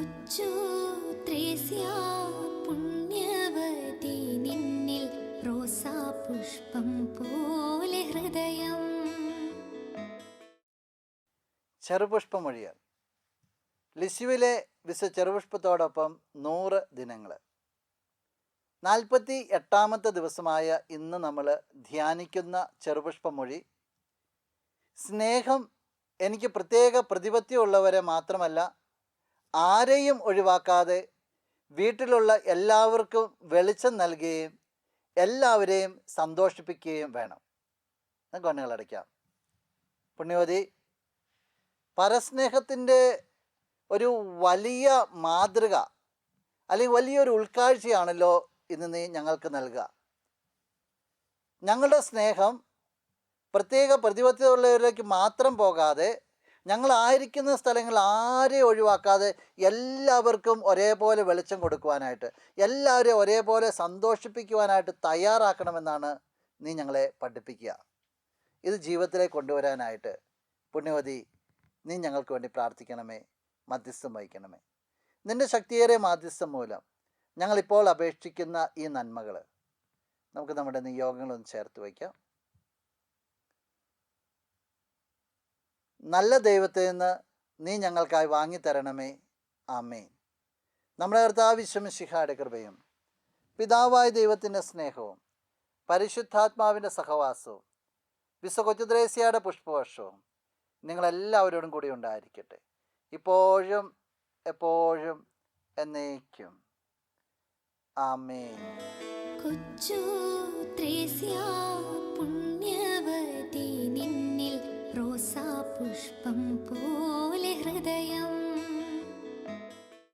കൊച്ചു ത്രേസ്യ പുണ്യവതി നിന്നിൽ റോസാപുഷ്പം പോലെ ഹൃദയം. ചെറുപുഷ്പമൊഴികൾ. ലിശുവിലെ ചെറുപുഷ്പത്തോടൊപ്പം 100 ദിനങ്ങൾ. 48ാമത്തെ ദിവസമായ ഇന്ന് നമ്മൾ ധ്യാനിക്കുന്ന ചെറുപുഷ്പമൊഴി, സ്നേഹം എനിക്ക് പ്രത്യേക പ്രതിപത്തിയുള്ളവരെ മാത്രമല്ല, ആരെയും ഒഴിവാക്കാതെ വീട്ടിലുള്ള എല്ലാവർക്കും വെളിച്ചം നൽകുകയും എല്ലാവരെയും സന്തോഷിപ്പിക്കുകയും വേണം. കണ്ണുകളടയ്ക്കാം. പുണ്യവതി, പരസ്നേഹത്തിൻ്റെ ഒരു വലിയ മാതൃക അല്ലെങ്കിൽ വലിയൊരു ഉൾക്കാഴ്ചയാണല്ലോ ഇന്ന് നീ ഞങ്ങൾക്ക് നൽകുക. ഞങ്ങളുടെ സ്നേഹം പ്രത്യേക പ്രതിബദ്ധതയുള്ളവരിലേക്ക് മാത്രം പോകാതെ, ഞങ്ങളായിരിക്കുന്ന സ്ഥലങ്ങൾ ആരെയും ഒഴിവാക്കാതെ എല്ലാവർക്കും ഒരേപോലെ വെളിച്ചം കൊടുക്കുവാനായിട്ട്, എല്ലാവരെയും ഒരേപോലെ സന്തോഷിപ്പിക്കുവാനായിട്ട് തയ്യാറാക്കണമെന്നാണ് നീ ഞങ്ങളെ പഠിപ്പിക്കുക. ഇത് ജീവിതത്തിലേക്ക് കൊണ്ടുവരാനായിട്ട് പുണ്യവതി നീ ഞങ്ങൾക്ക് വേണ്ടി പ്രാർത്ഥിക്കണമേ, മധ്യസ്ഥം വഹിക്കണമേ. നിൻ്റെ ശക്തിയേറിയ മാധ്യസ്ഥം മൂലം ഞങ്ങളിപ്പോൾ അപേക്ഷിക്കുന്ന ഈ നന്മകൾ നമുക്ക് നമ്മുടെ നിയോഗങ്ങളൊന്ന് ചേർത്ത് വയ്ക്കാം. നല്ല ദൈവത്തിൽ നിന്ന് നീ ഞങ്ങൾക്കായി വാങ്ങിത്തരണമേ. ആമേൻ. നമ്മുടെ കർത്താവ് മിശിഹായുടെ കൃപയും പിതാവായ ദൈവത്തിൻ്റെ സ്നേഹവും പരിശുദ്ധാത്മാവിൻ്റെ സഹവാസവും കൊച്ചു ത്രേസ്യയുടെ പുഷ്പവർഷവും നിങ്ങളെല്ലാവരോടും കൂടി ഉണ്ടായിരിക്കട്ടെ, ഇപ്പോഴും എപ്പോഴും എന്നേക്കും. ആമേൻ. കൊച്ചു ത്രേസ്യ പുണ്യവതി നിന്നിൽ റോസാപുഷ്പം പോലെ ഹൃദയം.